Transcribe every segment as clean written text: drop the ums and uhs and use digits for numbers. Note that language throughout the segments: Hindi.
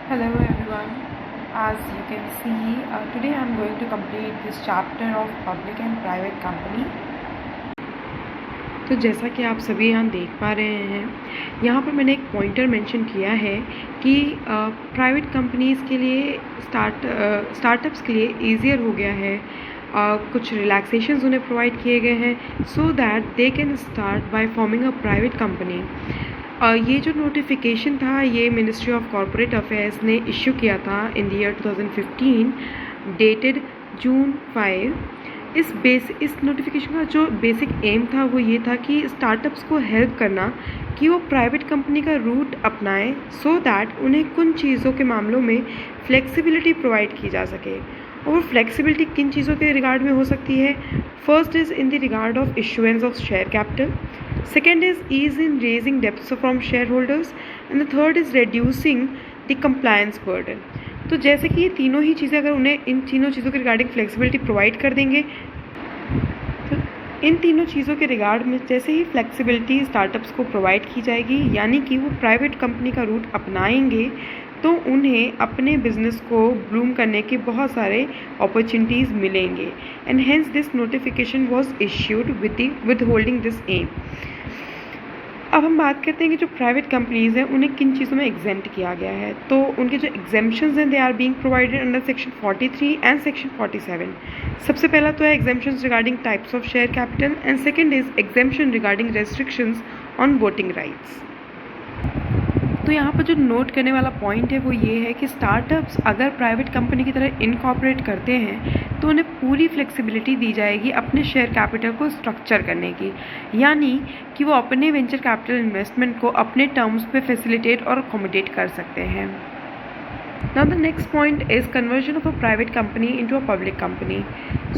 Hello everyone. As you can see, today I am going to complete this chapter of public and private company. तो जैसा कि आप सभी यहाँ देख पा रहे हैं, यहाँ पर मैंने एक पॉइंटर मेंशन किया है कि प्राइवेट कंपनीज़ के लिए स्टार्टअप्स के लिए ईजियर हो गया है, कुछ रिलैक्सेशंस उन्हें प्रोवाइड किए गए हैं so that they can start by forming a private company. ये जो नोटिफिकेशन था ये मिनिस्ट्री ऑफ कॉर्पोरेट अफेयर्स ने इश्यू किया था इन द ईयर 2015 डेटेड जून 5। इस नोटिफिकेशन का जो बेसिक एम था वो ये था कि स्टार्टअप्स को हेल्प करना कि वो प्राइवेट कंपनी का रूट अपनाएं सो दैट उन्हें कुछ चीज़ों के मामलों में फ्लेक्सिबिलिटी प्रोवाइड की जा सके। और फ्लेक्सिबिलिटी किन चीज़ों के रिगार्ड में हो सकती है? First is in the regard of issuance of share capital, second is ease in raising debts from shareholders, and the third is reducing the compliance burden। तो जैसे कि ये तीनों ही चीज़ें अगर उन्हें इन तीनों चीज़ों के रिगार्डिंग फ्लेक्सिबिलिटी प्रोवाइड कर देंगे, तो इन तीनों चीज़ों के रिगार्ड में जैसे ही फ्लेक्सिबिलिटी स्टार्टअप्स को प्रोवाइड की जाएगी, यानी कि वो प्राइवेट कंपनी का रूट अपनाएंगे, तो उन्हें अपने बिजनेस को ब्लूम करने के बहुत सारे अपॉर्चुनिटीज़ मिलेंगे। And hence this notification was issued withholding this M. अब हम बात करते हैं कि जो प्राइवेट कंपनीज़ हैं उन्हें किन चीज़ों में एग्जेम्प्ट किया गया है। तो उनके जो एग्जेम्पशंस हैं they are being provided under section 43 and section 47। सबसे पहला तो है exemptions regarding types of share capital, and second is exemption regarding restrictions on voting rights. तो यहाँ पर जो नोट करने वाला पॉइंट है वो ये है कि स्टार्टअप्स अगर प्राइवेट कंपनी की तरह इनकॉर्पोरेट करते हैं तो उन्हें पूरी फ्लेक्सिबिलिटी दी जाएगी अपने शेयर कैपिटल को स्ट्रक्चर करने की, यानी कि वो अपने वेंचर कैपिटल इन्वेस्टमेंट को अपने टर्म्स पे फैसिलिटेट और अकोमोडेट कर सकते हैं। Now the next point is conversion of a private company into a public company।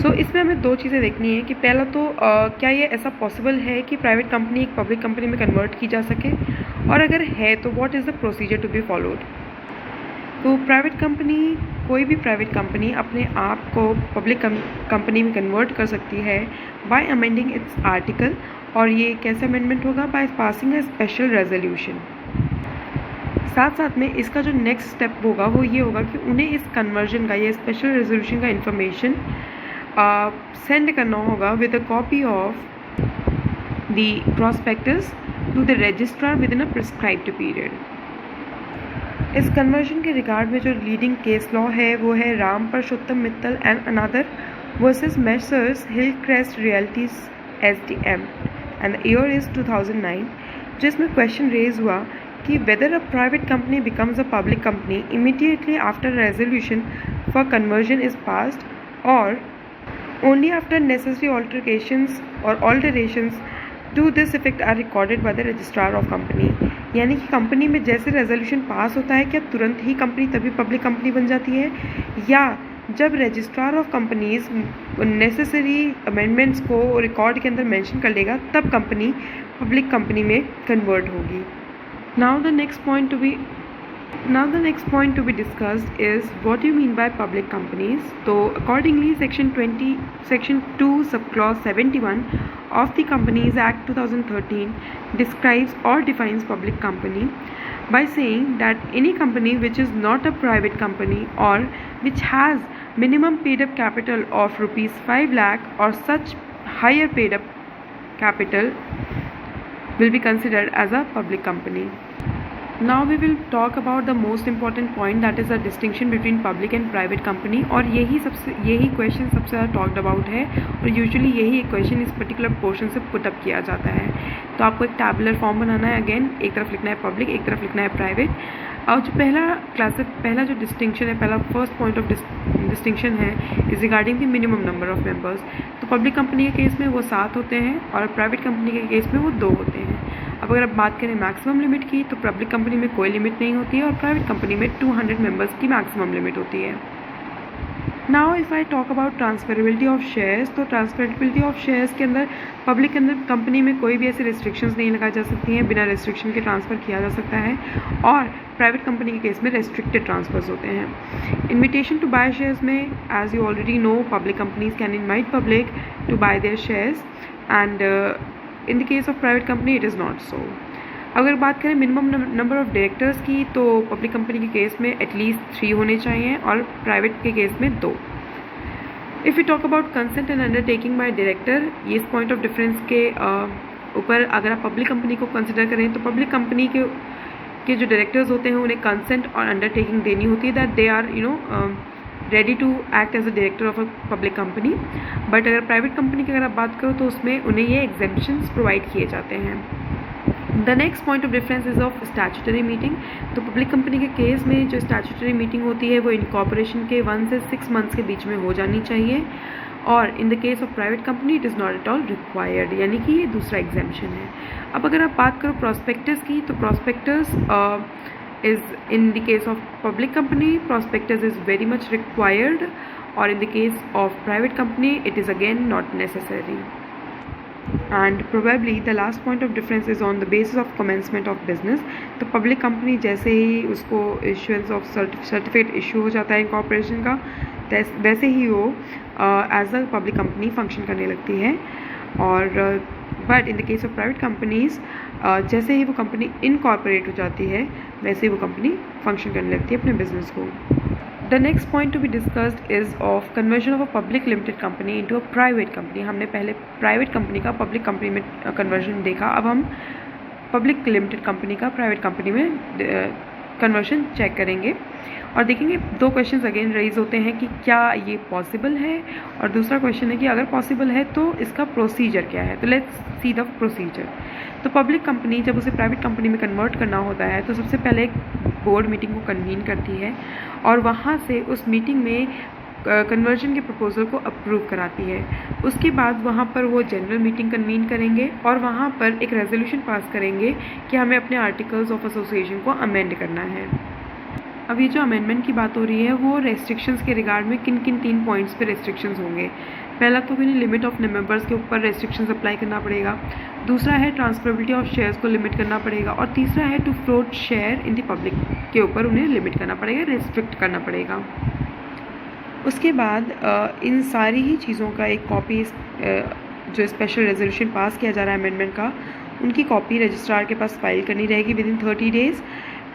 So इसमें हमें दो चीज़ें देखनी है कि पहला तो क्या ये ऐसा पॉसिबल है कि प्राइवेट कंपनी एक पब्लिक कंपनी में कन्वर्ट की जा सके, और अगर है तो what is the procedure to be followed. तो कोई भी प्राइवेट कंपनी अपने आप को पब्लिक कंपनी में कन्वर्ट कर सकती है बाय अमेंडिंग इट्स आर्टिकल, और ये कैसे अमेंडमेंट होगा? By passing a special resolution. साथ साथ में इसका जो नेक्स्ट स्टेप होगा वो ये होगा कि उन्हें इस कन्वर्जन का या स्पेशल रेजोल्यूशन का इन्फॉर्मेशन सेंड करना होगा with a copy of the prospectus to the registrar within a prescribed period. इस कन्वर्जन के रिगार्ड में जो लीडिंग केस लॉ है वो है Ram Parshottam Mittal and another versus messrs Hillcrest Realties SDM, and the year is 2009, जिसमें क्वेश्चन रेज हुआ कि whether a private company becomes a public company immediately after a resolution for conversion is passed, or only after necessary alterations to this effect are recorded by the registrar of company। यानी कि कंपनी में जैसे रेजोल्यूशन पास होता है क्या तुरंत ही कंपनी तभी पब्लिक कंपनी बन जाती है, या जब registrar of companies necessary amendments को रिकॉर्ड के अंदर मेंशन कर लेगा तब कंपनी पब्लिक कंपनी में कन्वर्ट होगी। Now the next point to be discussed is what do you mean by public companies। So accordingly section 2 subclause 71 of the Companies Act 2013 describes or defines public company by saying that any company which is not a private company or which has minimum paid up capital of rupees 5 lakh or such higher paid up capital will be considered as a public company। Now we will talk about the most important point, that is the distinction between public and private company। और यही क्वेश्चन सबसे ज़्यादा टॉक्ड अबाउट है, और यूजुअली यही एक क्वेश्चन इस पर्टिकुलर पोर्शन से पुट अप किया जाता है। तो आपको एक टैबुलर फॉर्म बनाना है, अगेन एक तरफ लिखना है पब्लिक, एक तरफ लिखना है प्राइवेट। और जो पहला जो डिस्टिंक्शन है, पहला फर्स्ट पॉइंट ऑफ डिस्टिंक्शन है is regarding the minimum number of members. तो पब्लिक कंपनी के केस में वो 7 होते हैं और प्राइवेट कंपनी के केस में वो 2 होते हैं। अब अगर आप बात करें मैक्सिमम लिमिट की, तो पब्लिक कंपनी में कोई लिमिट नहीं होती है और प्राइवेट कंपनी में 200 मेंबर्स की मैक्सिमम लिमिट होती है। Now if I talk about transferability of shares, तो ट्रांसफरेबिलिटी ऑफ शेयर्स के अंदर पब्लिक के अंदर कंपनी में कोई भी ऐसी रिस्ट्रिक्शंस नहीं लगाई जा सकती हैं, बिना रिस्ट्रिक्शन के ट्रांसफ़र किया जा सकता है, और प्राइवेट कंपनी के केस में रेस्ट्रिक्टेड ट्रांसफर्स होते हैं। इन्विटेशन टू बाय शेयर्स में as you already know public companies can invite public to buy their shares, and in the case of private company it is not so। अगर बात करें मिनिमम नंबर ऑफ डायरेक्टर्स की, तो पब्लिक कंपनी के केस में एटलीस्ट 3 होने चाहिए और प्राइवेट के केस में 2। If you talk about consent and undertaking by director, ये इस पॉइंट ऑफ डिफरेंस के ऊपर अगर आप पब्लिक कंपनी को कंसिडर करें तो पब्लिक कंपनी के जो डायरेक्टर्स होते हैं उन्हें कंसेंट और अंडरटेकिंग देनी होती है that they are ready to act as a director of a public company. But अगर प्राइवेट कंपनी की अगर आप बात करो तो उसमें उन्हें ये एग्जेम्पशंस प्रोवाइड किए जाते हैं। The next point of difference is of statutory meeting. तो पब्लिक कंपनी के केस में जो स्टैट्यूटरी मीटिंग होती है वो इनकॉर्पोरेशन के 1 से 6 मंथ्स के बीच में हो जानी चाहिए, और इन the case of private company it is not at all required, यानी कि ये दूसरा एग्जेम्पशन है। अब अगर आप बात करो प्रॉस्पेक्टस की, तो prospectus is in the case of public company prospectus is very much required, or in the case of private company it is again not necessary. And probably the last point of difference is on the basis of commencement of business. तो पब्लिक कंपनी जैसे ही उसको issuance of सर्टिफिकेट इशू हो जाता है इनकॉर्पोरेशन का, वैसे ही वो as a public company function करने लगती है। और but in the case of private companies जैसे ही वो कंपनी इनकॉर्पोरेट हो जाती है वैसे ही वो कंपनी फंक्शन करने लगती है अपने बिजनेस को। The next point to be discussed is of conversion of a public limited company into a private company. हमने पहले प्राइवेट कंपनी का पब्लिक कंपनी में कन्वर्जन देखा, अब हम पब्लिक लिमिटेड कंपनी का प्राइवेट कंपनी में कन्वर्जन चेक करेंगे और देखेंगे 2 क्वेश्चंस अगेन रेज होते हैं कि क्या ये पॉसिबल है, और दूसरा क्वेश्चन है कि अगर पॉसिबल है तो इसका प्रोसीजर क्या है। तो लेट्स सी द प्रोसीजर। तो पब्लिक कंपनी जब उसे प्राइवेट कंपनी में कन्वर्ट करना होता है तो सबसे पहले एक बोर्ड मीटिंग को कन्वीन करती है और वहाँ से उस मीटिंग में कन्वर्जन के प्रपोजल को अप्रूव कराती है। उसके बाद वहाँ पर वो जनरल मीटिंग कन्वीन करेंगे और वहाँ पर एक रेजोल्यूशन पास करेंगे कि हमें अपने आर्टिकल्स ऑफ एसोसिएशन को अमेंड करना है। अब ये जो अमेंडमेंट की बात हो रही है वो रेस्ट्रिक्शंस के रिगार्ड में किन किन 3 पॉइंट्स पे रेस्ट्रिक्शंस होंगे। पहला तो इन्हें लिमिट ऑफ मेंबर्स के ऊपर रेस्ट्रिक्शंस अप्लाई करना पड़ेगा, दूसरा है ट्रांसफरेबिलिटी ऑफ शेयर्स को लिमिट करना पड़ेगा, और तीसरा है to float share in the public के ऊपर उन्हें लिमिट करना पड़ेगा, रेस्ट्रिक्ट करना पड़ेगा। उसके बाद इन सारी ही चीज़ों का एक कॉपी जो स्पेशल रेजोल्यूशन पास किया जा रहा है अमेंडमेंट का, उनकी कॉपी रजिस्ट्रार के पास फाइल करनी रहेगी विद इन 30 डेज़।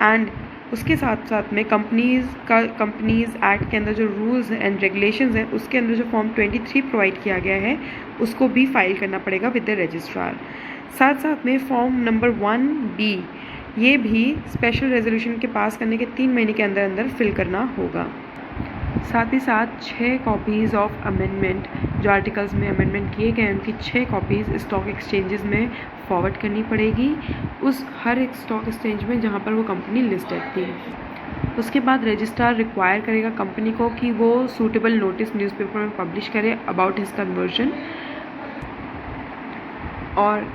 एंड उसके साथ साथ में कंपनीज़ एक्ट के अंदर जो रूल्स एंड रेगुलेशंस हैं उसके अंदर जो फॉर्म 23 प्रोवाइड किया गया है उसको भी फाइल करना पड़ेगा विद द रजिस्ट्रार। साथ साथ में फॉर्म नंबर 1B ये भी स्पेशल रेजोल्यूशन के पास करने के 3 महीने के अंदर अंदर फिल करना होगा। साथ ही साथ 6 कॉपीज़ ऑफ अमेंडमेंट जो आर्टिकल्स में अमेंडमेंट किए गए हैं उनकी 6 कॉपीज़ स्टॉक एक्सचेंजेस में फॉरवर्ड करनी पड़ेगी, उस हर एक स्टॉक एक्सचेंज में जहाँ पर वो कंपनी लिस्टेड थी। उसके बाद रजिस्ट्रार रिक्वायर करेगा कंपनी को कि वो सूटेबल नोटिस न्यूज़पेपर में पब्लिश करे अबाउट हिज कन्वर्जन, और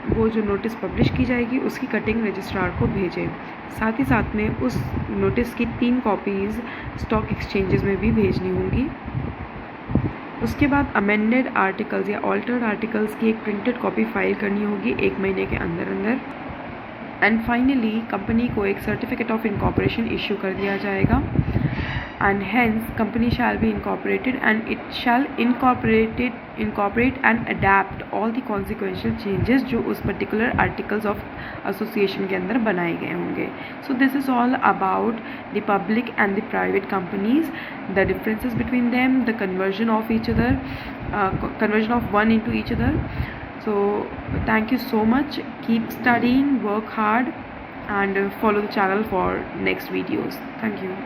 वो जो नोटिस पब्लिश की जाएगी उसकी कटिंग रजिस्ट्रार को भेजें। साथ ही साथ में उस नोटिस की 3 कॉपीज़ स्टॉक एक्सचेंजेस में भी भेजनी होंगी। उसके बाद अमेंडेड आर्टिकल्स या ऑल्टर्ड आर्टिकल्स की एक प्रिंटेड कॉपी फाइल करनी होगी 1 महीने के अंदर अंदर। एंड फाइनली कंपनी को एक सर्टिफिकेट ऑफ इनकॉर्पोरेशन इशू कर दिया जाएगा, and hence company shall be incorporated and it shall incorporate and adapt all the consequential changes जो उस particular articles of association के अंदर बनाए गए होंगे। So this is all about the public and the private companies, the differences between them, the conversion of each other, conversion of one into each other. So thank you so much, keep studying, work hard and follow the channel for next videos. Thank you.